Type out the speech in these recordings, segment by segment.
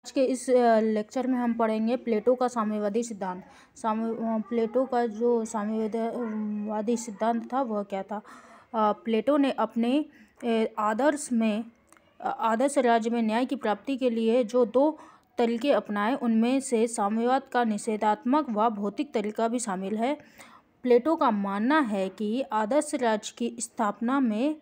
आज के इस लेक्चर में हम पढ़ेंगे प्लेटो का साम्यवादी सिद्धांत। प्लेटो का जो साम्यवादी सिद्धांत था वह क्या था। प्लेटो ने अपने आदर्श राज्य में न्याय की प्राप्ति के लिए जो दो तरीके अपनाए उनमें से साम्यवाद का निषेधात्मक व भौतिक तरीका भी शामिल है। प्लेटो का मानना है कि आदर्श राज्य की स्थापना में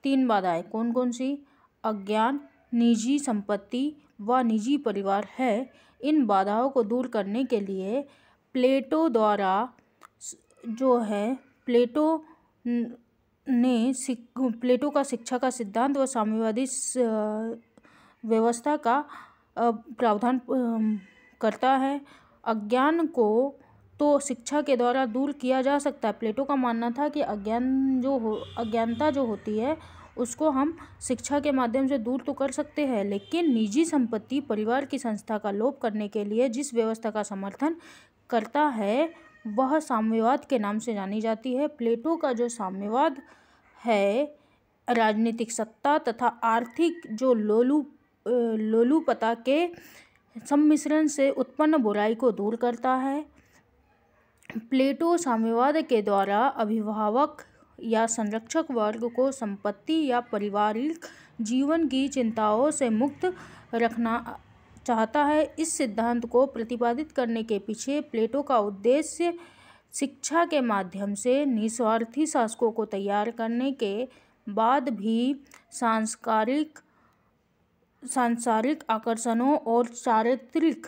3 बाधाएं कौन कौन सी अज्ञान, निजी संपत्ति व निजी परिवार है। इन बाधाओं को दूर करने के लिए प्लेटो का शिक्षा का सिद्धांत व साम्यवादी व्यवस्था का प्रावधान करता है। अज्ञान को तो शिक्षा के द्वारा दूर किया जा सकता है। प्लेटो का मानना था कि अज्ञानता जो होती है उसको हम शिक्षा के माध्यम से दूर तो कर सकते हैं, लेकिन निजी संपत्ति परिवार की संस्था का लोप करने के लिए जिस व्यवस्था का समर्थन करता है वह साम्यवाद के नाम से जानी जाती है। प्लेटो का जो साम्यवाद है राजनीतिक सत्ता तथा आर्थिक जो लोलुपता के सम्मिश्रण से उत्पन्न बुराई को दूर करता है। प्लेटो साम्यवाद के द्वारा अभिभावक या संरक्षक वर्ग को संपत्ति या पारिवारिक जीवन की चिंताओं से मुक्त रखना चाहता है। इस सिद्धांत को प्रतिपादित करने के पीछे प्लेटो का उद्देश्य शिक्षा के माध्यम से निस्वार्थी शासकों को तैयार करने के बाद भी सांसारिक आकर्षणों और चारित्रिक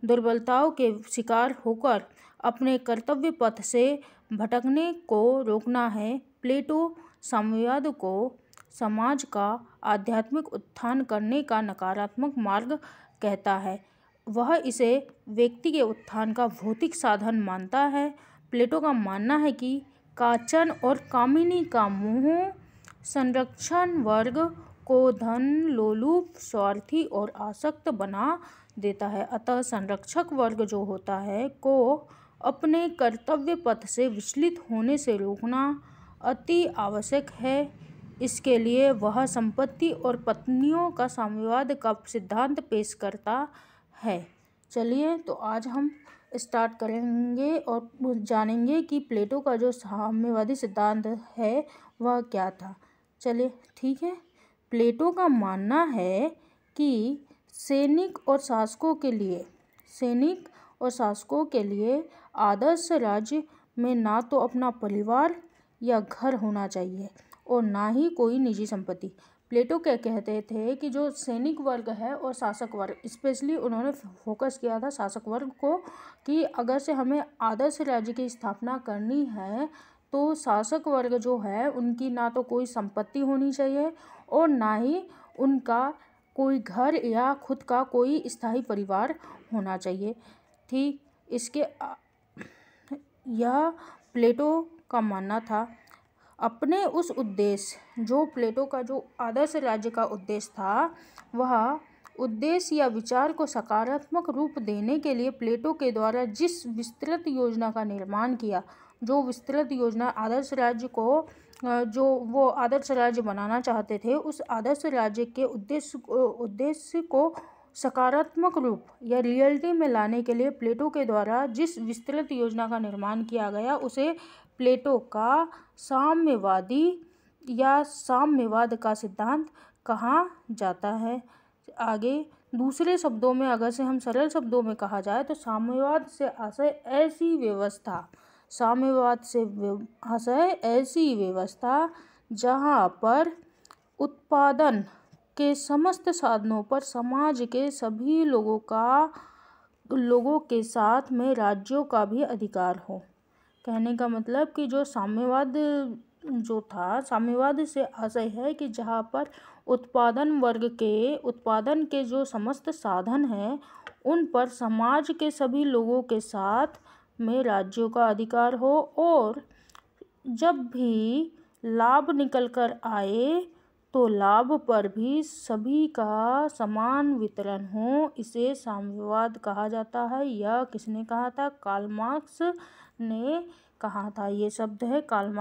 दुर्बलताओं के शिकार होकर अपने कर्तव्य पथ से भटकने को रोकना है। प्लेटो साम्यवाद को समाज का आध्यात्मिक उत्थान करने का नकारात्मक मार्ग कहता है। वह इसे व्यक्ति के उत्थान का भौतिक साधन मानता है। प्लेटो का मानना है कि कांचन और कामिनी का मोह संरक्षण वर्ग को धन लोलुप, स्वार्थी और आसक्त बना देता है। अतः संरक्षक वर्ग जो होता है को अपने कर्तव्य पथ से विचलित होने से रोकना अति आवश्यक है। इसके लिए वह संपत्ति और पत्नियों का साम्यवाद का सिद्धांत पेश करता है। चलिए तो आज हम स्टार्ट करेंगे और जानेंगे कि प्लेटो का जो साम्यवादी सिद्धांत है वह क्या था। चलिए ठीक है। प्लेटो का मानना है कि सैनिक और शासकों के लिए आदर्श राज्य में ना तो अपना परिवार या घर होना चाहिए और ना ही कोई निजी संपत्ति। प्लेटो क्या कहते थे कि जो सैनिक वर्ग है और शासक वर्ग, स्पेशली उन्होंने फोकस किया था शासक वर्ग को, कि अगर से हमें आदर्श राज्य की स्थापना करनी है तो शासक वर्ग जो है उनकी ना तो कोई संपत्ति होनी चाहिए और ना ही उनका कोई घर या खुद का कोई स्थायी परिवार होना चाहिए। ठीक, यह प्लेटो का मानना था। अपने उस उद्देश्य जो प्लेटो का जो आदर्श राज्य का उद्देश्य था वह उद्देश्य या विचार को सकारात्मक रूप देने के लिए प्लेटो के द्वारा जिस विस्तृत योजना का निर्माण किया, जो विस्तृत योजना आदर्श राज्य को जो वो आदर्श राज्य बनाना चाहते थे, उस आदर्श राज्य के उद्देश्य को सकारात्मक रूप या रियलिटी में लाने के लिए प्लेटो के द्वारा जिस विस्तृत योजना का निर्माण किया गया उसे प्लेटो का साम्यवादी या साम्यवाद का सिद्धांत कहा जाता है। आगे दूसरे शब्दों में अगर से हम सरल शब्दों में कहा जाए तो साम्यवाद से आशय ऐसी व्यवस्था जहाँ पर उत्पादन के समस्त साधनों पर समाज के सभी लोगों के साथ में राज्यों का भी अधिकार हो। कहने का मतलब कि जो साम्यवाद जो था, साम्यवाद से आशय है कि जहाँ पर उत्पादन के जो समस्त साधन हैं उन पर समाज के सभी लोगों के साथ में राज्यों का अधिकार हो और जब भी लाभ निकल कर आए तो लाभ पर भी सभी का समान वितरण हो। इसे साम्यवाद कहा जाता है। यह किसने कहा था? कार्ल मार्क्स ने कहा था। ये शब्द है कार्ल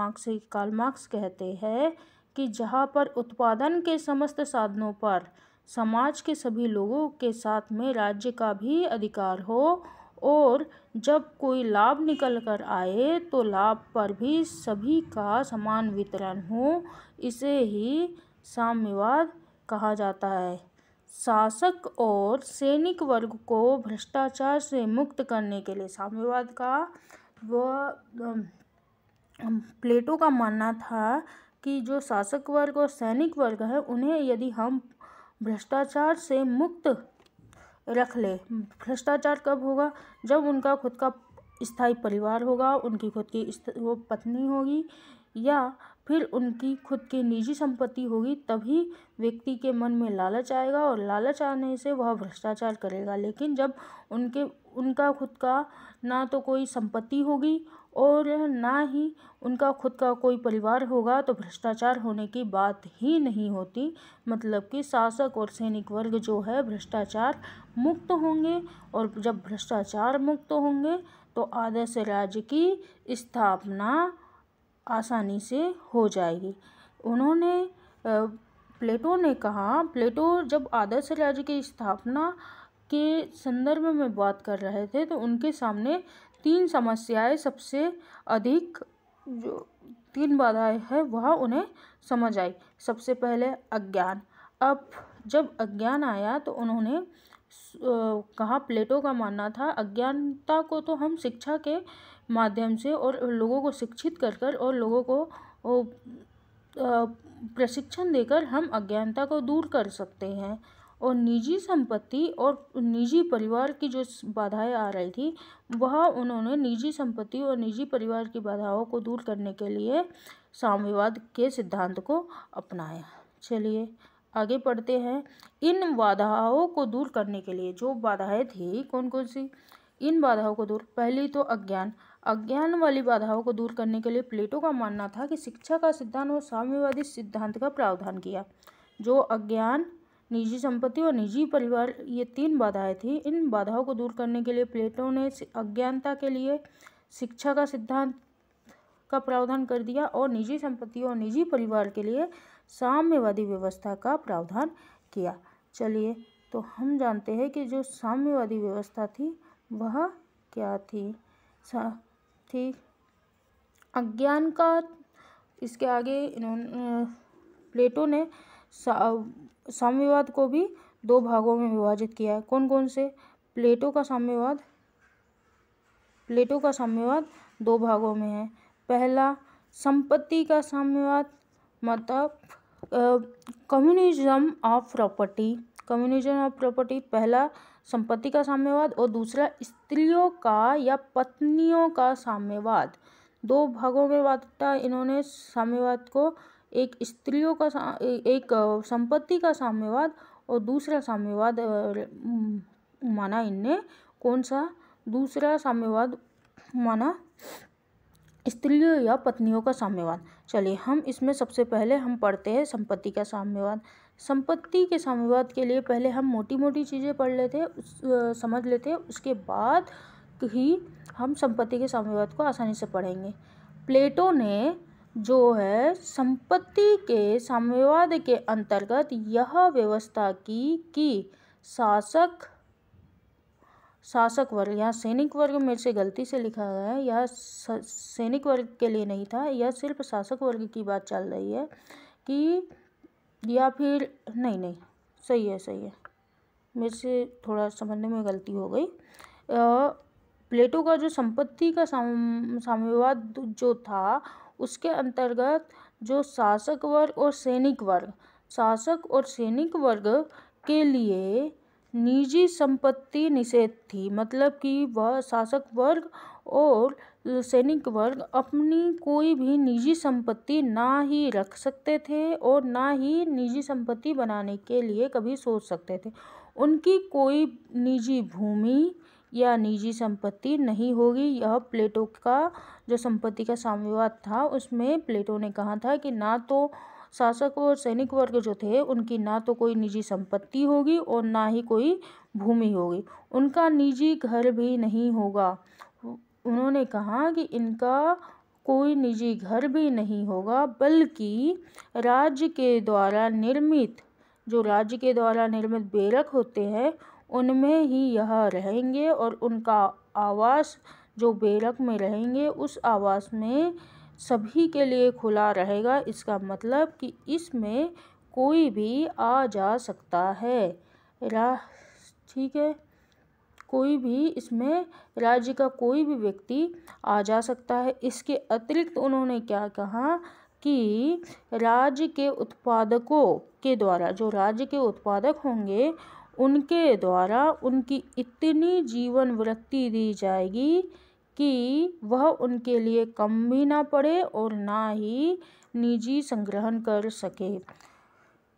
मार्क्स कहते हैं कि जहाँ पर उत्पादन के समस्त साधनों पर समाज के सभी लोगों के साथ में राज्य का भी अधिकार हो और जब कोई लाभ निकल कर आए तो लाभ पर भी सभी का समान वितरण हो, इसे ही साम्यवाद कहा जाता है। शासक और सैनिक वर्ग को भ्रष्टाचार से मुक्त करने के लिए साम्यवाद का प्लेटो का मानना था कि जो शासक वर्ग और सैनिक वर्ग है उन्हें यदि हम भ्रष्टाचार से मुक्त रख ले। भ्रष्टाचार कब होगा? जब उनका खुद का स्थायी परिवार होगा, उनकी खुद की वो पत्नी होगी या फिर उनकी खुद की निजी संपत्ति होगी, तभी व्यक्ति के मन में लालच आएगा और लालच आने से वह भ्रष्टाचार करेगा। लेकिन जब उनका खुद का ना तो कोई संपत्ति होगी और ना ही उनका खुद का कोई परिवार होगा तो भ्रष्टाचार होने की बात ही नहीं होती। मतलब कि शासक और सैनिक वर्ग जो है भ्रष्टाचार मुक्त होंगे और जब भ्रष्टाचार मुक्त होंगे तो आदर्श राज्य की स्थापना आसानी से हो जाएगी। प्लेटो ने कहा, प्लेटो जब आदर्श राज्य की स्थापना के संदर्भ में बात कर रहे थे तो उनके सामने 3 समस्याएं सबसे अधिक, जो 3 बाधाएं हैं वह उन्हें समझ आई। सबसे पहले अज्ञान। अब जब अज्ञान आया तो उन्होंने कहा, प्लेटो का मानना था अज्ञानता को तो हम शिक्षा के माध्यम से और लोगों को शिक्षित कर और लोगों को प्रशिक्षण देकर हम अज्ञानता को दूर कर सकते हैं। और निजी संपत्ति और निजी परिवार की जो बाधाएं आ रही थी वह उन्होंने निजी संपत्ति और निजी परिवार की बाधाओं को दूर करने के लिए साम्यवाद के सिद्धांत को अपनाया। चलिए आगे पढ़ते हैं। इन बाधाओं को दूर करने के लिए जो बाधाएं थी कौन कौन सी, इन बाधाओं को दूर, पहली तो अज्ञान वाली बाधाओं को दूर करने के लिए प्लेटो का मानना था कि शिक्षा का सिद्धांत और साम्यवादी सिद्धांत का प्रावधान किया। जो अज्ञान, निजी संपत्ति और निजी परिवार, ये 3 बाधाएं थी। इन बाधाओं को दूर करने के लिए प्लेटो ने अज्ञानता के लिए शिक्षा का सिद्धांत का प्रावधान कर दिया और निजी संपत्ति और निजी परिवार के लिए साम्यवादी व्यवस्था का प्रावधान किया। चलिए तो हम जानते हैं कि जो साम्यवादी व्यवस्था थी वह क्या थी। ठीक, अज्ञान का, इसके आगे प्लेटो ने साम्यवाद को भी 2 भागों में विभाजित किया। कौन कौन से? प्लेटो का साम्यवाद 2 भागों में है। पहला संपत्ति का साम्यवाद, मतलब कम्युनिज्म ऑफ प्रॉपर्टी। पहला संपत्ति का साम्यवाद और दूसरा स्त्रियों का या पत्नियों का साम्यवाद। 2 भागों में बांटा इन्होंने साम्यवाद को। एक संपत्ति का साम्यवाद और दूसरा साम्यवाद माना इनने, कौन सा? दूसरा साम्यवाद माना स्त्रियों या पत्नियों का साम्यवाद। चलिए हम इसमें सबसे पहले हम पढ़ते हैं संपत्ति का साम्यवाद। संपत्ति के साम्यवाद के लिए पहले हम मोटी मोटी चीज़ें पढ़ लेते हैं, समझ लेते हैं, उसके बाद ही हम संपत्ति के साम्यवाद को आसानी से पढ़ेंगे। प्लेटो ने जो है संपत्ति के साम्यवाद के अंतर्गत यह व्यवस्था की कि शासक वर्ग, यहाँ सैनिक वर्ग मेरे से गलती से लिखा गया है, यह सैनिक वर्ग के लिए नहीं था, यह सिर्फ शासक वर्ग की बात चल रही है कि, या फिर नहीं, सही है, मेरे से थोड़ा समझने में गलती हो गई। प्लेटो का जो संपत्ति का साम्यवाद जो था उसके अंतर्गत जो शासक वर्ग और सैनिक वर्ग के लिए निजी संपत्ति निषेध थी। मतलब कि वह शासक वर्ग और सैनिक वर्ग अपनी कोई भी निजी संपत्ति ना ही रख सकते थे और ना ही निजी संपत्ति बनाने के लिए कभी सोच सकते थे। उनकी कोई निजी भूमि या निजी संपत्ति नहीं होगी। यह प्लेटो का जो संपत्ति का साम्यवाद था उसमें प्लेटो ने कहा था कि ना तो शासक और सैनिक वर्ग जो थे उनकी ना तो कोई निजी संपत्ति होगी और ना ही कोई भूमि होगी, उनका निजी घर भी नहीं होगा। उन्होंने कहा कि इनका कोई निजी घर भी नहीं होगा, बल्कि राज्य के द्वारा निर्मित जो राज्य के द्वारा निर्मित बैरक होते हैं उनमें ही यह रहेंगे और उनका आवास जो बैरक में रहेंगे उस आवास में सभी के लिए खुला रहेगा। इसका मतलब कि इसमें कोई भी आ जा सकता है। ठीक है, कोई भी इसमें राज्य का कोई भी व्यक्ति आ जा सकता है। इसके अतिरिक्त उन्होंने क्या कहा कि राज्य के उत्पादकों के द्वारा, जो राज्य के उत्पादक होंगे उनके द्वारा उनकी इतनी जीवन वृत्ति दी जाएगी कि वह उनके लिए कम भी ना पड़े और ना ही निजी संग्रहण कर सके।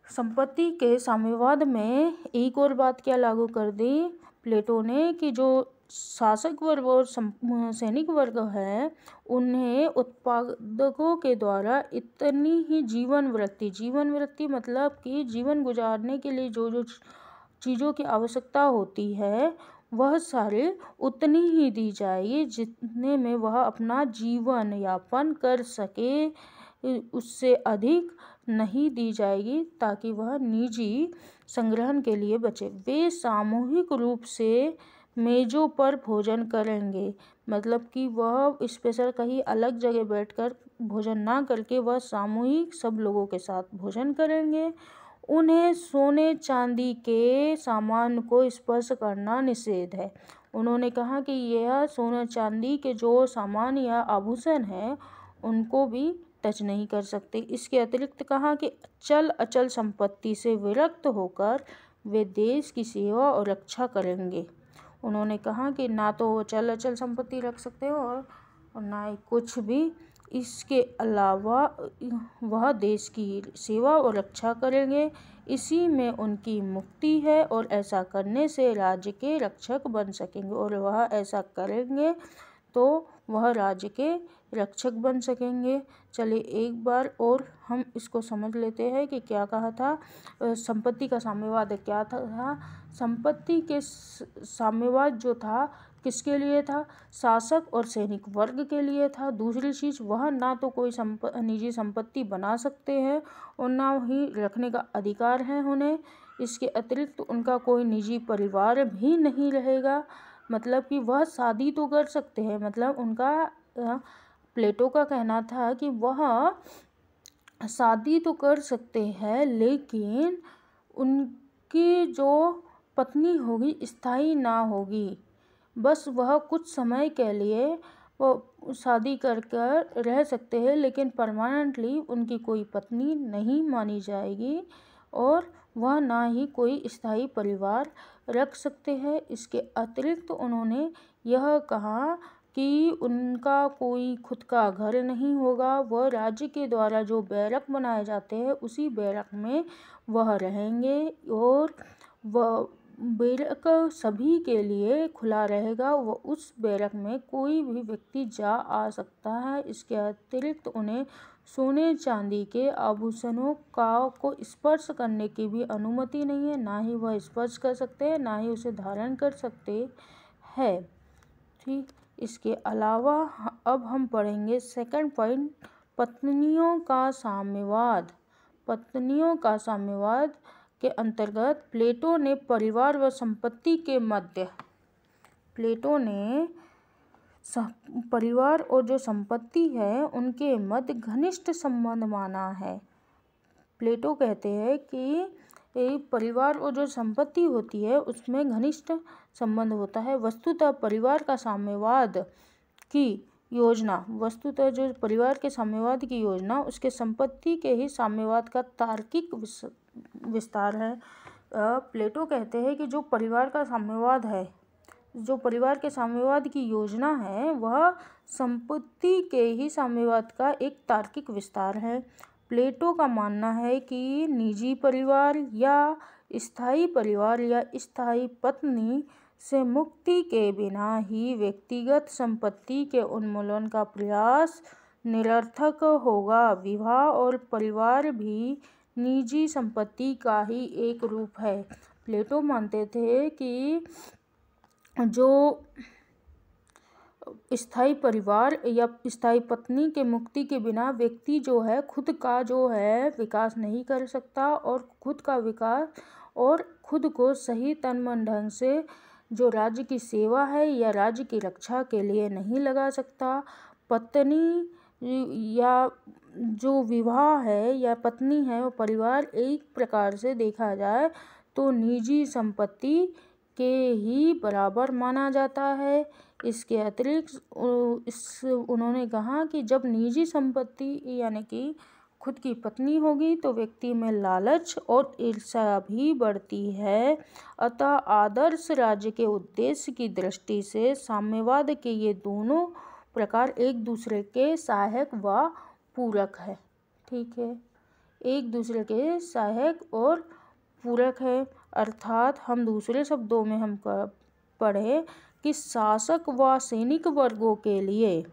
संपत्ति के साम्यवाद में एक और बात क्या लागू कर दी प्लेटो ने कि जो शासक वर्ग और सैनिक वर्ग है उन्हें उत्पादकों के द्वारा इतनी ही जीवन वृत्ति मतलब कि जीवन गुजारने के लिए जो जो चीज़ों की आवश्यकता होती है वह सारे उतनी ही दी जाएगी जितने में वह अपना जीवन यापन कर सके, उससे अधिक नहीं दी जाएगी ताकि वह निजी संग्रहण के लिए बचे। वे सामूहिक रूप से मेज़ों पर भोजन करेंगे, मतलब कि वह स्पेशल कहीं अलग जगह बैठकर भोजन ना करके वह सामूहिक सब लोगों के साथ भोजन करेंगे। उन्हें सोने चांदी के सामान को स्पर्श करना निषेध है। उन्होंने कहा कि यह सोने चांदी के जो सामान या आभूषण हैं उनको भी टच नहीं कर सकते। इसके अतिरिक्त कहा कि चल अचल संपत्ति से विरक्त होकर वे देश की सेवा और रक्षा करेंगे। उन्होंने कहा कि ना तो वो चल अचल संपत्ति रख सकते हो और ना ही कुछ भी, इसके अलावा वह देश की सेवा और रक्षा करेंगे। इसी में उनकी मुक्ति है और ऐसा करने से राज्य के रक्षक बन सकेंगे और वह ऐसा करेंगे तो वह राज्य के रक्षक बन सकेंगे। चलिए एक बार और हम इसको समझ लेते हैं कि क्या कहा था। संपत्ति का साम्यवाद क्या था। संपत्ति के साम्यवाद जो था किसके लिए था, शासक और सैनिक वर्ग के लिए था। दूसरी चीज़, वह ना तो कोई निजी संपत्ति बना सकते हैं और ना ही रखने का अधिकार है उन्हें। इसके अतिरिक्त उनका कोई निजी परिवार भी नहीं रहेगा, मतलब कि वह शादी तो कर सकते हैं, मतलब उनका प्लेटो का कहना था कि वह शादी तो कर सकते हैं लेकिन उनकी जो पत्नी होगी स्थायी ना होगी, बस वह कुछ समय के लिए वो शादी कर कर रह सकते हैं लेकिन परमानेंटली उनकी कोई पत्नी नहीं मानी जाएगी और वह ना ही कोई स्थायी परिवार रख सकते हैं। इसके अतिरिक्त उन्होंने यह कहा कि उनका कोई खुद का घर नहीं होगा, वह राज्य के द्वारा जो बैरक बनाए जाते हैं उसी बैरक में वह रहेंगे और वह बैरक सभी के लिए खुला रहेगा, वह उस बैरक में कोई भी व्यक्ति जा आ सकता है। इसके अतिरिक्त उन्हें सोने चांदी के आभूषणों को स्पर्श करने की भी अनुमति नहीं है, ना ही वह स्पर्श कर सकते हैं ना ही उसे धारण कर सकते हैं। ठीक, इसके अलावा अब हम पढ़ेंगे सेकंड पॉइंट, पत्नियों का साम्यवाद। पत्नियों का साम्यवाद के अंतर्गत प्लेटो ने परिवार व संपत्ति के मध्य, प्लेटो ने परिवार और जो संपत्ति है उनके मध्य घनिष्ठ संबंध माना है। प्लेटो कहते हैं कि परिवार और जो संपत्ति होती है उसमें घनिष्ठ संबंध होता है। वस्तुतः परिवार का साम्यवाद की योजना, वस्तुतः जो परिवार के साम्यवाद की योजना उसके संपत्ति के ही साम्यवाद का तार्किक विस्तार है। प्लेटो कहते हैं कि जो परिवार का साम्यवाद है, जो परिवार के साम्यवाद की योजना है वह संपत्ति के ही साम्यवाद का एक तार्किक विस्तार है। प्लेटो का मानना है कि निजी परिवार या स्थायी परिवार या स्थायी पत्नी से मुक्ति के बिना ही व्यक्तिगत संपत्ति के उन्मूलन का प्रयास निरर्थक होगा। विवाह और परिवार भी निजी संपत्ति का ही एक रूप है। प्लेटो मानते थे कि जो स्थायी परिवार या स्थायी पत्नी के मुक्ति के बिना व्यक्ति जो है खुद का जो है विकास नहीं कर सकता, और खुद का विकास और खुद को सही तन मन ढंग से जो राज्य की सेवा है या राज्य की रक्षा के लिए नहीं लगा सकता। पत्नी या जो विवाह है या पत्नी है वो परिवार एक प्रकार से देखा जाए तो निजी संपत्ति के ही बराबर माना जाता है। इसके अतिरिक्त उन्होंने कहा कि जब निजी संपत्ति यानी कि खुद की पत्नी होगी तो व्यक्ति में लालच और ईर्ष्या भी बढ़ती है। अतः आदर्श राज्य के उद्देश्य की दृष्टि से साम्यवाद के ये दोनों प्रकार एक दूसरे के सहायक व पूरक है। ठीक है, एक दूसरे के सहायक और पूरक है। अर्थात हम दूसरे शब्दों में हम पढ़े कि शासक व सैनिक वर्गों के लिए,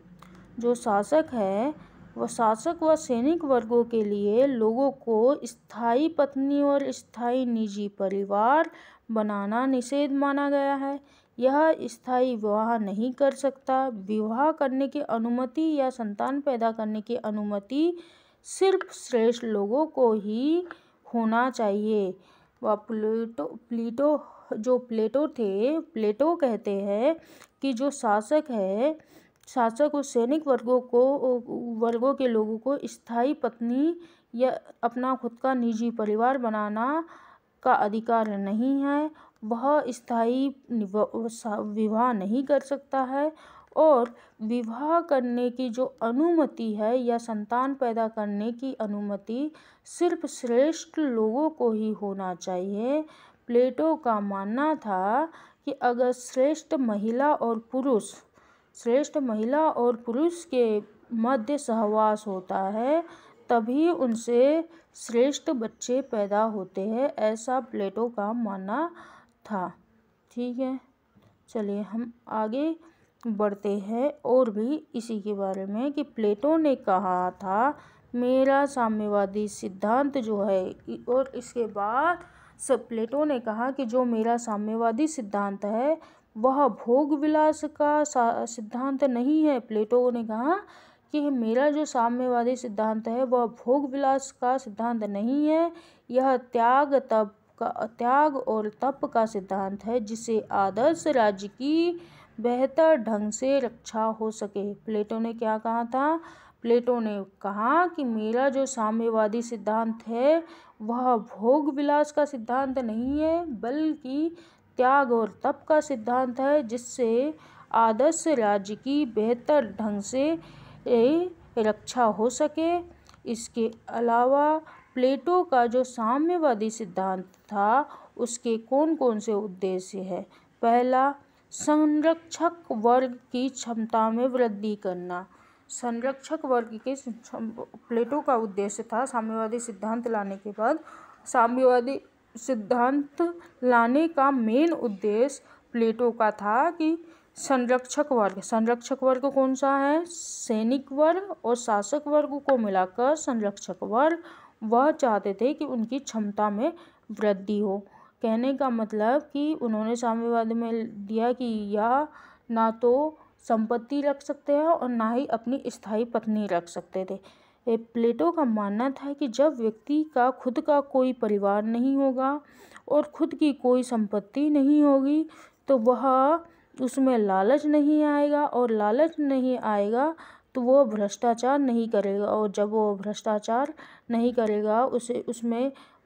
जो शासक है वह शासक व सैनिक वर्गों के लिए लोगों को स्थायी पत्नी और स्थायी निजी परिवार बनाना निषेध माना गया है। यह स्थायी विवाह नहीं कर सकता। विवाह करने की अनुमति या संतान पैदा करने की अनुमति सिर्फ श्रेष्ठ लोगों को ही होना चाहिए। वह प्लेटो कहते हैं कि जो शासक है, शासक और सैनिक वर्गों के लोगों को स्थायी पत्नी या अपना खुद का निजी परिवार बनाना का अधिकार नहीं है। वह स्थायी विवाह नहीं कर सकता है, और विवाह करने की जो अनुमति है या संतान पैदा करने की अनुमति सिर्फ श्रेष्ठ लोगों को ही होना चाहिए। प्लेटो का मानना था कि अगर श्रेष्ठ महिला और पुरुष के मध्य सहवास होता है तभी उनसे श्रेष्ठ बच्चे पैदा होते हैं, ऐसा प्लेटो का मानना था। ठीक है, चलिए हम आगे बढ़ते हैं और भी इसी के बारे में कि प्लेटो ने कहा था मेरा साम्यवादी सिद्धांत जो है, और इसके बाद प्लेटो ने कहा कि जो मेरा साम्यवादी सिद्धांत है वह भोग विलास का सिद्धांत नहीं है। प्लेटो ने कहा कि मेरा जो साम्यवादी सिद्धांत है वह भोग विलास का सिद्धांत नहीं है, यह त्याग और तप का सिद्धांत है जिससे आदर्श राज्य की बेहतर ढंग से रक्षा हो सके। प्लेटो ने क्या कहा था? प्लेटो ने कहा कि मेरा जो साम्यवादी सिद्धांत है वह भोग विलास का सिद्धांत नहीं है बल्कि त्याग और तप का सिद्धांत है जिससे आदर्श राज्य की बेहतर ढंग से रक्षा हो सके। इसके अलावा प्लेटो का जो साम्यवादी सिद्धांत था उसके कौन कौन से उद्देश्य है? पहला, संरक्षक वर्ग की क्षमता में वृद्धि करना। संरक्षक वर्ग के प्लेटो का उद्देश्य था साम्यवादी सिद्धांत लाने के बाद, साम्यवादी सिद्धांत लाने का मेन उद्देश्य प्लेटो का था कि संरक्षक वर्ग कौन सा है? सैनिक वर्ग और शासक वर्ग को मिलाकर संरक्षक वर्ग। वह चाहते थे कि उनकी क्षमता में वृद्धि हो। कहने का मतलब कि उन्होंने साम्यवाद में दिया कि यह ना तो संपत्ति रख सकते हैं और ना ही अपनी स्थायी पत्नी रख सकते थे। प्लेटो का मानना था कि जब व्यक्ति का खुद का कोई परिवार नहीं होगा और खुद की कोई संपत्ति नहीं होगी तो वह उसमें लालच नहीं आएगा, और लालच नहीं आएगा तो वो भ्रष्टाचार नहीं करेगा, और जब वो भ्रष्टाचार नहीं करेगा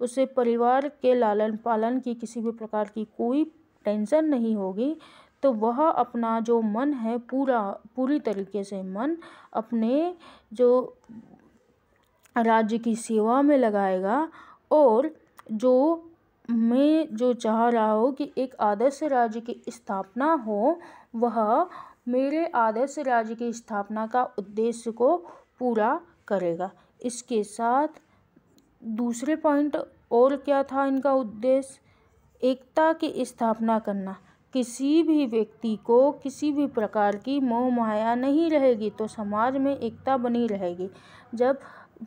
उसे परिवार के लालन पालन की किसी भी प्रकार की कोई टेंशन नहीं होगी, तो वह अपना जो मन है पूरी तरीके से मन अपने जो राज्य की सेवा में लगाएगा। और मैं जो चाह रहा हूँ कि एक आदर्श राज्य की स्थापना हो, वह मेरे आदर्श राज्य की स्थापना का उद्देश्य को पूरा करेगा। इसके साथ दूसरे पॉइंट और क्या था इनका उद्देश्य? एकता की स्थापना करना। किसी भी व्यक्ति को किसी भी प्रकार की मोह माया नहीं रहेगी तो समाज में एकता बनी रहेगी। जब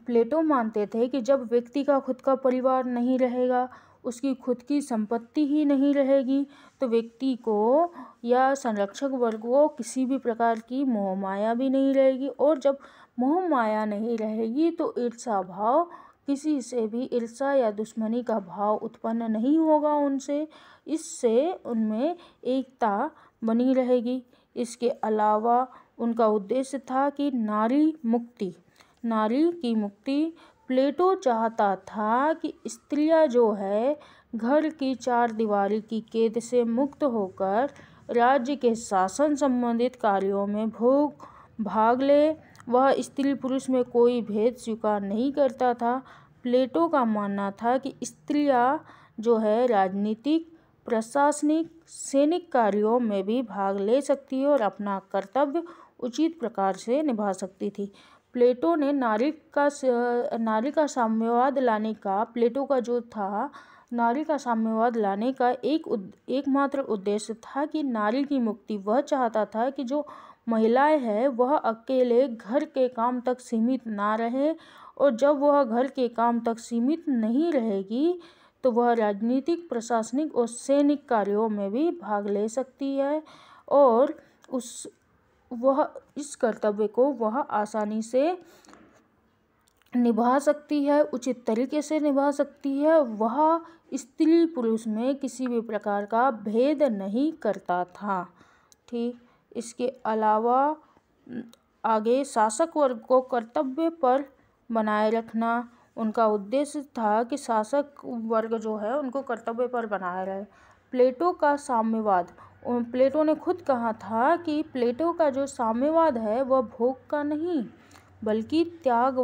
प्लेटो मानते थे कि जब व्यक्ति का खुद का परिवार नहीं रहेगा, उसकी खुद की संपत्ति ही नहीं रहेगी, तो व्यक्ति को या संरक्षक वर्ग को किसी भी प्रकार की मोह माया भी नहीं रहेगी। और जब मोह माया नहीं रहेगी तो ईर्ष्या भाव, किसी से भी ईर्ष्या या दुश्मनी का भाव उत्पन्न नहीं होगा उनसे। इससे उनमें एकता बनी रहेगी। इसके अलावा उनका उद्देश्य था कि नारी की मुक्ति। प्लेटो चाहता था कि स्त्रियां जो है घर की चार दीवारी की कैद से मुक्त होकर राज्य के शासन संबंधित कार्यों में भाग ले। वह स्त्री पुरुष में कोई भेद स्वीकार नहीं करता था। प्लेटो का मानना था कि स्त्रियां जो है राजनीतिक, प्रशासनिक, सैनिक कार्यों में भी भाग ले सकती है और अपना कर्तव्य उचित प्रकार से निभा सकती थी। प्लेटो ने नारी का साम्यवाद लाने का प्लेटो का जो था नारी का साम्यवाद लाने का एकमात्र उद्देश्य था कि नारी की मुक्ति। वह चाहता था कि जो महिलाएं हैं वह अकेले घर के काम तक सीमित ना रहे, और जब वह घर के काम तक सीमित नहीं रहेगी तो वह राजनीतिक, प्रशासनिक और सैनिक कार्यों में भी भाग ले सकती है और वह इस कर्तव्य को वह आसानी से निभा सकती है, उचित तरीके से निभा सकती है। वह स्त्री पुरुष में किसी भी प्रकार का भेद नहीं करता था। ठीक, इसके अलावा आगे शासक वर्ग को कर्तव्य पर बनाए रखना। उनका उद्देश्य था कि शासक वर्ग जो है उनको कर्तव्य पर बनाए रहे। प्लेटो का साम्यवाद, प्लेटो ने खुद कहा था कि प्लेटो का जो साम्यवाद है वह भोग का नहीं बल्कि त्याग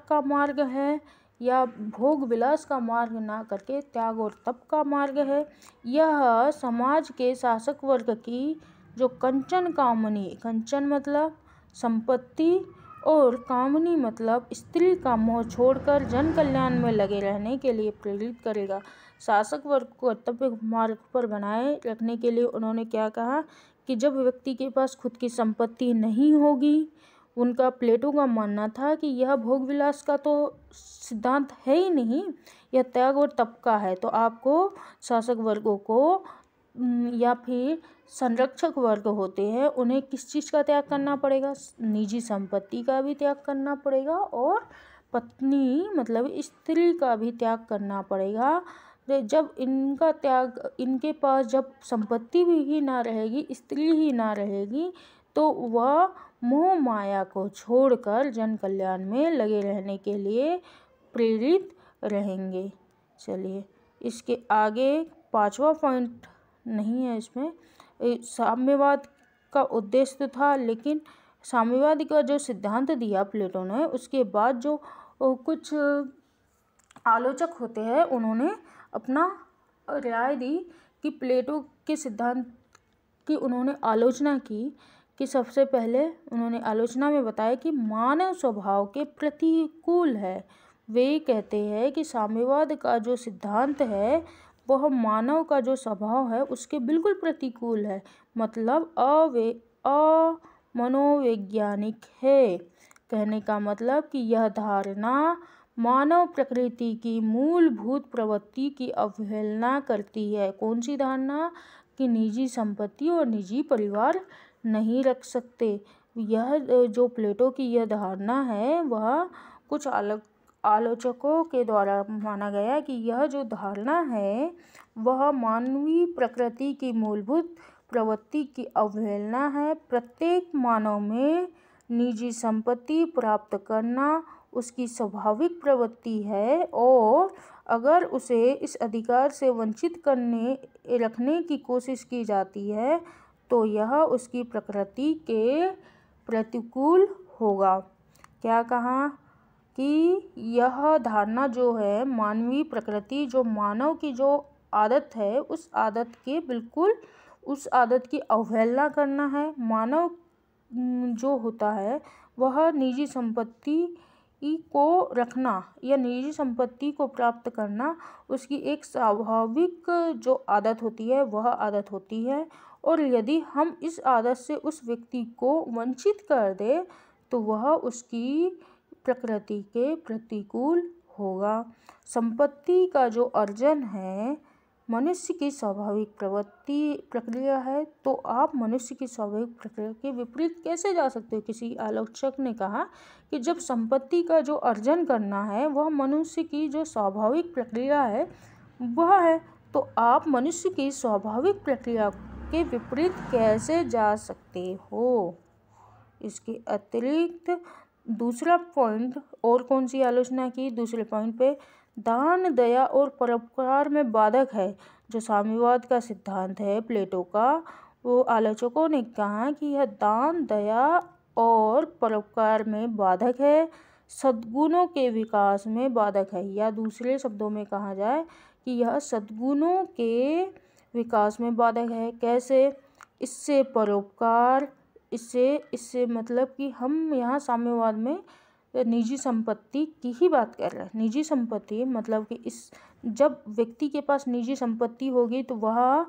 का मार्ग है, या भोग विलास का मार्ग ना करके त्याग और तप का मार्ग है। यह समाज के शासक वर्ग की जो कंचन मतलब संपत्ति और कामनी मतलब स्त्री का मोह छोड़कर जन कल्याण में लगे रहने के लिए प्रेरित करेगा। शासक वर्ग को कर्तव्य मार्ग पर बनाए रखने के लिए उन्होंने क्या कहा कि जब व्यक्ति के पास खुद की संपत्ति नहीं होगी, उनका प्लेटो का मानना था कि यह भोग विलास का तो सिद्धांत है ही नहीं, यह त्याग और तप का है। तो आपको शासक वर्गों को या फिर संरक्षक वर्ग होते हैं उन्हें किस चीज़ का त्याग करना पड़ेगा? निजी संपत्ति का भी त्याग करना पड़ेगा और पत्नी मतलब स्त्री का भी त्याग करना पड़ेगा। जब इनका त्याग, इनके पास जब संपत्ति भी ही ना रहेगी, स्त्री ही ना रहेगी, तो वह मोह माया को छोड़कर जन कल्याण में लगे रहने के लिए प्रेरित रहेंगे। चलिए, इसके आगे 5वां पॉइंट नहीं है इसमें। साम्यवाद का उद्देश्य था, लेकिन साम्यवाद का जो सिद्धांत दिया प्लेटो ने, उसके बाद जो कुछ आलोचक होते हैं उन्होंने अपना राय दी कि प्लेटो के सिद्धांत की उन्होंने आलोचना की। कि सबसे पहले उन्होंने आलोचना में बताया कि मानव स्वभाव के प्रतिकूल है। वे कहते हैं कि साम्यवाद का जो सिद्धांत है वह मानव का जो स्वभाव है उसके बिल्कुल प्रतिकूल है, मतलब अमनोवैज्ञानिक है। कहने का मतलब कि यह धारणा मानव प्रकृति की मूलभूत प्रवृत्ति की अवहेलना करती है। कौन सी धारणा? कि निजी संपत्ति और निजी परिवार नहीं रख सकते। यह जो प्लेटो की यह धारणा है वह कुछ आलोचकों के द्वारा माना गया कि यह जो धारणा है वह मानवीय प्रकृति की मूलभूत प्रवृत्ति की अवहेलना है। प्रत्येक मानव में निजी संपत्ति प्राप्त करना उसकी स्वाभाविक प्रवृत्ति है, और अगर उसे इस अधिकार से वंचित रखने की कोशिश की जाती है तो यह उसकी प्रकृति के प्रतिकूल होगा। क्या कहा कि यह धारणा जो है मानवीय प्रकृति, जो मानव की जो आदत है उस आदत की अवहेलना करना है। मानव जो होता है वह निजी संपत्ति को रखना या निजी संपत्ति को प्राप्त करना उसकी एक स्वाभाविक जो आदत होती है वह आदत होती है, और यदि हम इस आदत से उस व्यक्ति को वंचित कर दे तो वह उसकी प्रकृति के प्रतिकूल होगा। संपत्ति का जो अर्जन है मनुष्य की स्वाभाविक प्रक्रिया है, तो आप मनुष्य की स्वाभाविक प्रक्रिया के विपरीत कैसे जा सकते हो। किसी आलोचक ने कहा कि जब संपत्ति का जो अर्जन करना है वह मनुष्य की जो स्वाभाविक प्रक्रिया है वह है, तो आप मनुष्य की स्वाभाविक प्रक्रिया के विपरीत कैसे जा सकते हो। इसके अतिरिक्त दूसरा पॉइंट और कौन सी आलोचना की, दूसरे पॉइंट पे दान दया और परोपकार में बाधक है। जो साम्यवाद का सिद्धांत है प्लेटो का, वो आलोचकों ने कहा कि यह दान दया और परोपकार में बाधक है, सद्गुणों के विकास में बाधक है, या दूसरे शब्दों में कहा जाए कि यह सद्गुणों के विकास में बाधक है। कैसे? इससे परोपकार, इससे मतलब कि हम यहाँ साम्यवाद में निजी संपत्ति की ही बात कर रहे हैं। निजी संपत्ति मतलब कि जब व्यक्ति के पास निजी संपत्ति होगी तो वह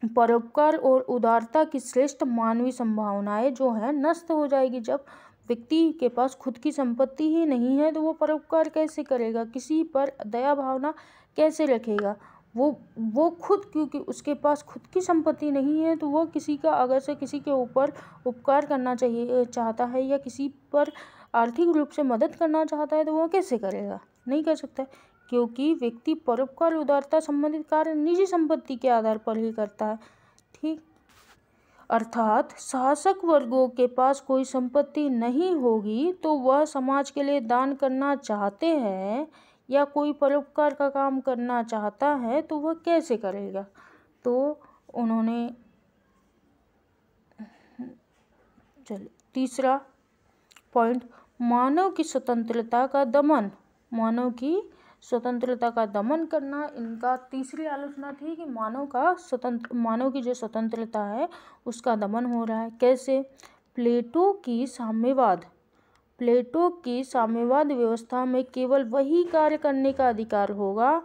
परोपकार और उदारता की श्रेष्ठ मानवीय संभावनाएं जो है नष्ट हो जाएगी। जब व्यक्ति के पास खुद की संपत्ति ही नहीं है तो वो परोपकार कैसे करेगा, किसी पर दया भावना कैसे रखेगा। वो खुद, क्योंकि उसके पास खुद की संपत्ति नहीं है तो वो किसी का अगर से किसी के ऊपर उपकार करना चाहता है या किसी पर आर्थिक रूप से मदद करना चाहता है तो वह कैसे करेगा, नहीं कर सकता, क्योंकि व्यक्ति परोपकार उदारता संबंधित कार्य निजी संपत्ति के आधार पर ही करता है। ठीक, अर्थात शासक वर्गों के पास कोई संपत्ति नहीं होगी तो वह समाज के लिए दान करना चाहते हैं या कोई परोपकार का काम करना चाहता है तो वह कैसे करेगा। तो उन्होंने चलिए तीसरा पॉइंट, मानव की स्वतंत्रता का दमन। मानव की स्वतंत्रता का दमन करना इनका तीसरी आलोचना थी कि मानव की जो स्वतंत्रता है उसका दमन हो रहा है। कैसे? प्लेटो की साम्यवाद व्यवस्था में केवल वही कार्य करने का अधिकार होगा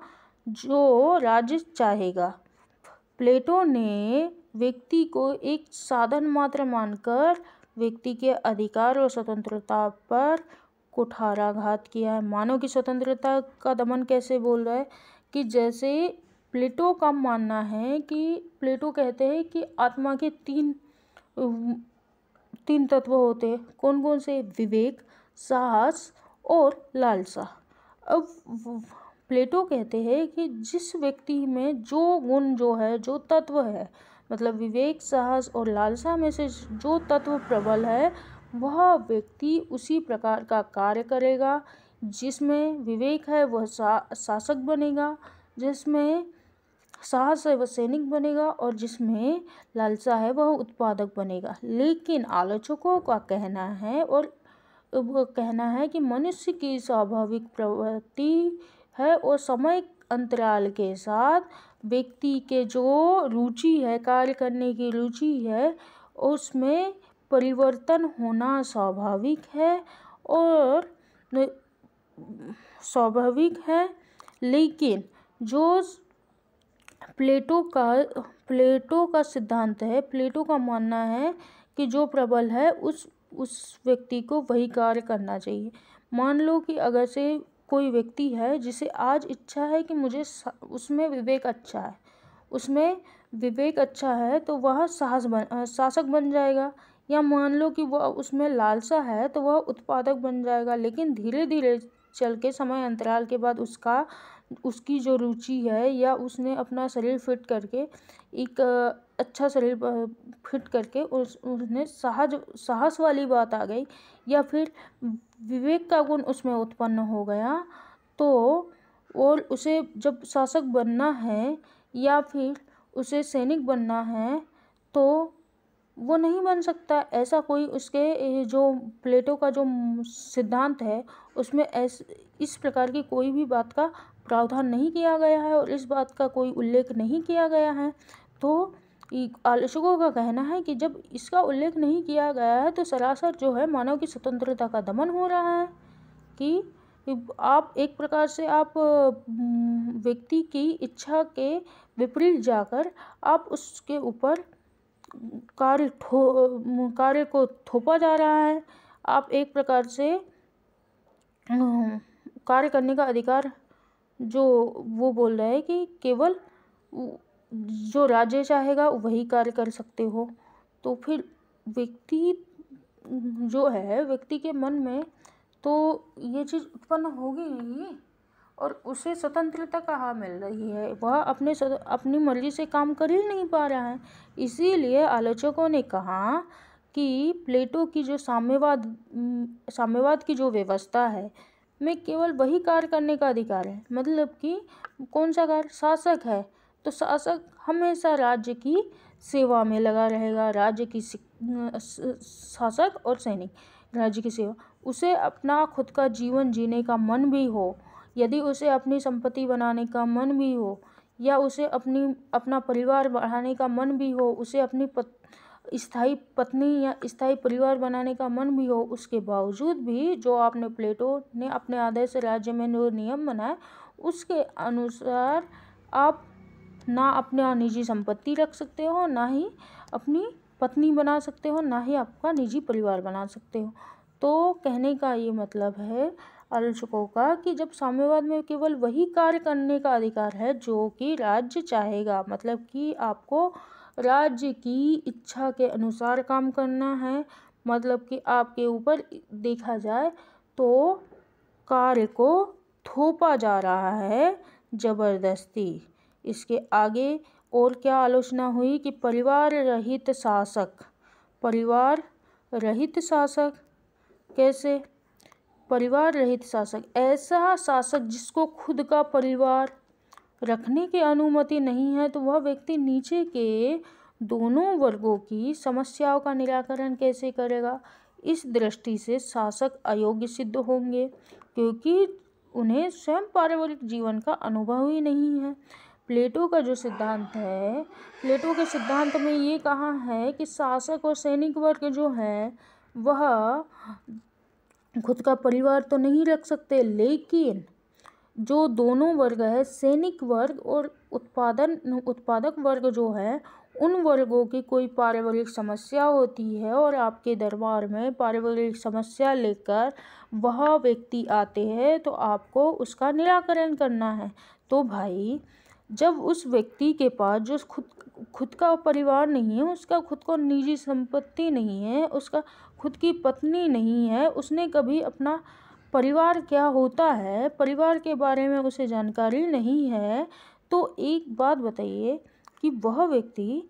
जो राज्य चाहेगा। प्लेटो ने व्यक्ति को एक साधन मात्र मानकर व्यक्ति के अधिकार और स्वतंत्रता पर कुठाराघात किया है। मानव की स्वतंत्रता का दमन कैसे बोल रहा है कि जैसे प्लेटो का मानना है कि प्लेटो कहते हैं कि आत्मा के तीन तत्व होते हैं। कौन कौन से? विवेक, साहस और लालसा। अब प्लेटो कहते हैं कि जिस व्यक्ति में जो गुण जो है, जो तत्व है, मतलब विवेक, साहस और लालसा में से जो तत्व प्रबल है वह व्यक्ति उसी प्रकार का कार्य करेगा। जिसमें विवेक है वह शासक बनेगा, जिसमें साहस है वह सैनिक बनेगा और जिसमें लालसा है वह उत्पादक बनेगा। लेकिन आलोचकों का कहना है और वो कहना है कि मनुष्य की स्वाभाविक प्रवृत्ति है और समय अंतराल के साथ व्यक्ति के जो रुचि है, कार्य करने की रुचि है, उसमें परिवर्तन होना स्वाभाविक है। लेकिन जो प्लेटो का सिद्धांत है, प्लेटो का मानना है कि जो प्रबल है उस व्यक्ति को वही कार्य करना चाहिए। मान लो कि अगर से कोई व्यक्ति है जिसे आज इच्छा है कि मुझे उसमें विवेक अच्छा है तो वह शासक बन जाएगा, या मान लो कि वह उसमें लालसा है तो वह उत्पादक बन जाएगा। लेकिन धीरे धीरे चल के समय अंतराल के बाद उसकी जो रुचि है या उसने अपना शरीर फिट करके एक अच्छा शरीर फिट करके उसने साहस वाली बात आ गई या फिर विवेक का गुण उसमें उत्पन्न हो गया, तो और उसे जब शासक बनना है या फिर उसे सैनिक बनना है तो वो नहीं बन सकता। ऐसा कोई उसके जो प्लेटो का जो सिद्धांत है उसमें इस प्रकार की कोई भी बात का प्रावधान नहीं किया गया है और इस बात का कोई उल्लेख नहीं किया गया है। तो आलोचकों का कहना है कि जब इसका उल्लेख नहीं किया गया है तो सरासर जो है मानव की स्वतंत्रता का दमन हो रहा है कि आप एक प्रकार से आप व्यक्ति की इच्छा के विपरीत जाकर आप उसके ऊपर कार्य को थोपा जा रहा है। आप एक प्रकार से कार्य करने का अधिकार जो वो बोल रहा है कि केवल जो राज्य चाहेगा वही कार्य कर सकते हो। तो फिर व्यक्ति जो है, व्यक्ति के मन में तो ये चीज़ उत्पन्न होगी नहीं, और उसे स्वतंत्रता कहाँ मिल रही है, वह अपनी मर्जी से काम कर ही नहीं पा रहा है। इसीलिए आलोचकों ने कहा कि प्लेटो की जो साम्यवाद की जो व्यवस्था है में केवल वही कार्य करने का अधिकार है। मतलब कि कौन सा कार्य? शासक है तो शासक हमेशा राज्य की सेवा में लगा रहेगा। राज्य की शासक और सैनिक राज्य की सेवा। उसे अपना खुद का जीवन जीने का मन भी हो, यदि उसे अपनी संपत्ति बनाने का मन भी हो, या उसे अपना परिवार बढ़ाने का मन भी हो, उसे अपनी स्थायी पत्नी या स्थायी परिवार बनाने का मन भी हो, उसके बावजूद भी जो आपने प्लेटो ने अपने आदर्श राज्य में जो नियम बनाए उसके अनुसार आप ना अपना निजी संपत्ति रख सकते हो, ना ही अपनी पत्नी बना सकते हो, ना ही आपका निजी परिवार बना सकते हो। तो कहने का ये मतलब है आलोचकों का कि जब साम्यवाद में केवल वही कार्य करने का अधिकार है जो कि राज्य चाहेगा, मतलब कि आपको राज्य की इच्छा के अनुसार काम करना है, मतलब कि आपके ऊपर देखा जाए तो कार्य को थोपा जा रहा है जबरदस्ती। इसके आगे और क्या आलोचना हुई कि परिवार रहित शासक कैसे? परिवार रहित शासक ऐसा शासक जिसको खुद का परिवार रखने की अनुमति नहीं है, तो वह व्यक्ति नीचे के दोनों वर्गों की समस्याओं का निराकरण कैसे करेगा? इस दृष्टि से शासक अयोग्य सिद्ध होंगे, क्योंकि उन्हें स्वयं पारिवारिक जीवन का अनुभव ही नहीं है। प्लेटो का जो सिद्धांत है, प्लेटो के सिद्धांत में ये कहा है कि शासक और सैनिक वर्ग जो है वह खुद का परिवार तो नहीं रख सकते, लेकिन जो दोनों वर्ग है, सैनिक वर्ग और उत्पादक वर्ग जो है, उन वर्गों की कोई पारिवारिक समस्या होती है और आपके दरबार में पारिवारिक समस्या लेकर वह व्यक्ति आते हैं, तो आपको उसका निराकरण करना है। तो भाई जब उस व्यक्ति के पास जो खुद का परिवार नहीं है, उसका खुद को निजी संपत्ति नहीं है, उसका खुद की पत्नी नहीं है, उसने कभी अपना परिवार क्या होता है, परिवार के बारे में उसे जानकारी नहीं है, तो एक बात बताइए कि वह व्यक्ति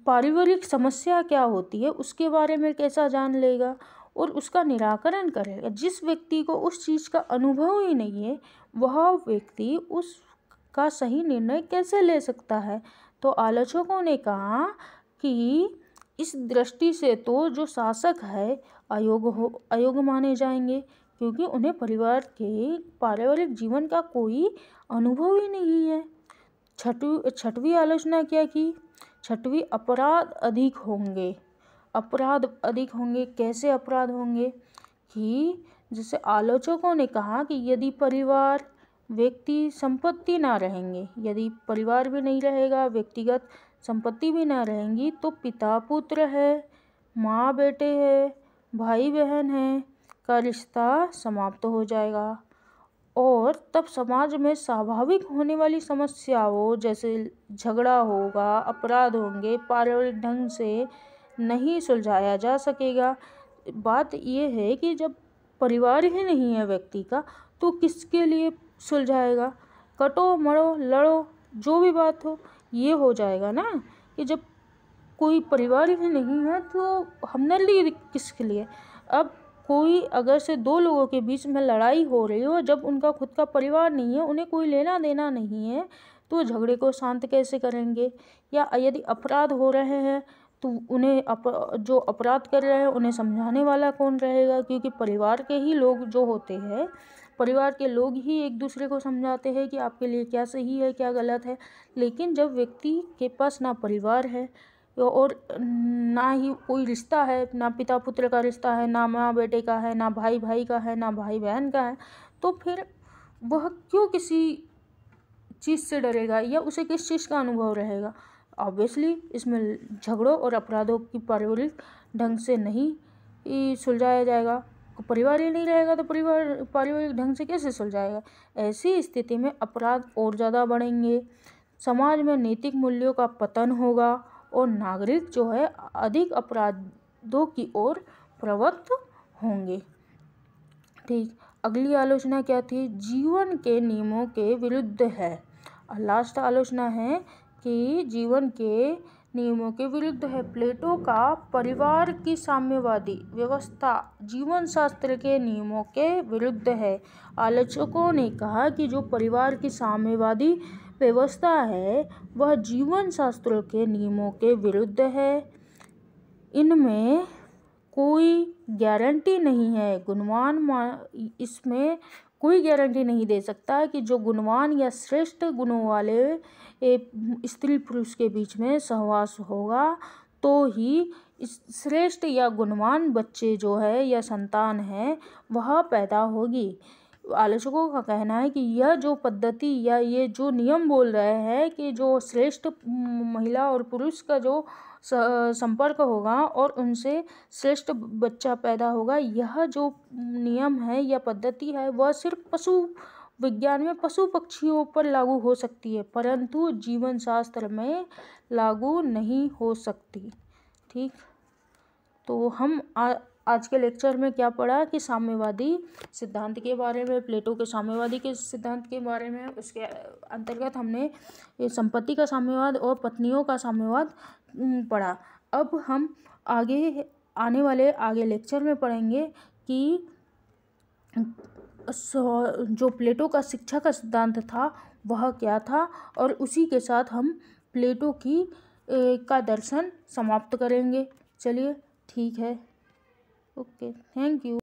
पारिवारिक समस्या क्या होती है उसके बारे में कैसा जान लेगा और उसका निराकरण करेगा? जिस व्यक्ति को उस चीज़ का अनुभव ही नहीं है, वह व्यक्ति उसका सही निर्णय कैसे ले सकता है? तो आलोचकों ने कहा कि इस दृष्टि से तो जो शासक है अयोग्य माने जाएंगे, क्योंकि उन्हें परिवार के पारिवारिक जीवन का कोई अनुभव ही नहीं है। छठवीं आलोचना क्या की? छठवीं, अपराध अधिक होंगे। कैसे अपराध होंगे? कि जैसे आलोचकों ने कहा कि यदि परिवार, व्यक्ति, संपत्ति ना रहेंगे, यदि परिवार भी नहीं रहेगा, व्यक्तिगत संपत्ति भी ना रहेंगी, तो पिता पुत्र है, माँ बेटे है, भाई बहन है का रिश्ता समाप्त हो जाएगा, और तब समाज में स्वाभाविक होने वाली समस्याओं जैसे झगड़ा होगा, अपराध होंगे, पारिवारिक ढंग से नहीं सुलझाया जा सकेगा। बात यह है कि जब परिवार ही नहीं है व्यक्ति का, तो किसके लिए सुलझाएगा? कटो मरो लड़ो, जो भी बात हो, ये हो जाएगा ना कि जब कोई परिवार ही नहीं है तो हमदर्दी किसके लिए? अब कोई अगर से दो लोगों के बीच में लड़ाई हो रही हो, जब उनका खुद का परिवार नहीं है, उन्हें कोई लेना देना नहीं है, तो झगड़े को शांत कैसे करेंगे? या यदि अपराध हो रहे हैं तो उन्हें जो अपराध कर रहे हैं उन्हें समझाने वाला कौन रहेगा? क्योंकि परिवार के ही लोग जो होते हैं, परिवार के लोग ही एक दूसरे को समझाते हैं कि आपके लिए क्या सही है क्या गलत है। लेकिन जब व्यक्ति के पास ना परिवार है और ना ही कोई रिश्ता है, ना पिता पुत्र का रिश्ता है, ना माँ बेटे का है, ना भाई भाई का है, ना भाई बहन का है, तो फिर वह क्यों किसी चीज़ से डरेगा या उसे किस चीज़ का अनुभव रहेगा? ऑब्वियसली इसमें झगड़ों और अपराधों की पारिवारिक ढंग से नहीं सुलझाया जाएगा। परिवार ही नहीं रहेगा तो पारिवारिक ढंग से कैसे सुलझाएगा। ऐसी स्थिति में अपराध और ज़्यादा बढ़ेंगे, समाज में नैतिक मूल्यों का पतन होगा और नागरिक जो है अधिक अपराधों की ओर प्रवृत्त होंगे। ठीक, अगली आलोचना क्या थी, जीवन के नियमों के विरुद्ध है। लास्ट आलोचना है कि जीवन के नियमों के विरुद्ध है। प्लेटो का परिवार की साम्यवादी व्यवस्था जीवन शास्त्र के नियमों के विरुद्ध है। आलोचकों ने कहा कि जो परिवार की साम्यवादी व्यवस्था है वह जीवन शास्त्र के नियमों के विरुद्ध है। इनमें कोई गारंटी नहीं है, इसमें कोई गारंटी नहीं दे सकता कि जो गुणवान या श्रेष्ठ गुणों वाले स्त्री पुरुष के बीच में सहवास होगा तो ही श्रेष्ठ या गुणवान बच्चे जो है या संतान है वह पैदा होगी। आलोचकों का कहना है कि यह जो पद्धति या ये जो नियम बोल रहे हैं कि जो श्रेष्ठ महिला और पुरुष का जो संपर्क होगा और उनसे श्रेष्ठ बच्चा पैदा होगा, यह जो नियम है या पद्धति है वह सिर्फ पशु विज्ञान में पशु पक्षियों पर लागू हो सकती है, परंतु जीवन शास्त्र में लागू नहीं हो सकती। ठीक, तो हम आज के लेक्चर में क्या पढ़ा कि साम्यवादी सिद्धांत के बारे में, प्लेटो के साम्यवादी के सिद्धांत के बारे में, उसके अंतर्गत हमने संपत्ति का साम्यवाद और पत्नियों का साम्यवाद पढ़ा। अब हम आने वाले लेक्चर में पढ़ेंगे कि जो प्लेटो का शिक्षा का सिद्धांत था वह क्या था और उसी के साथ हम प्लेटो का दर्शन समाप्त करेंगे। चलिए ठीक है, ओके, थैंक यू।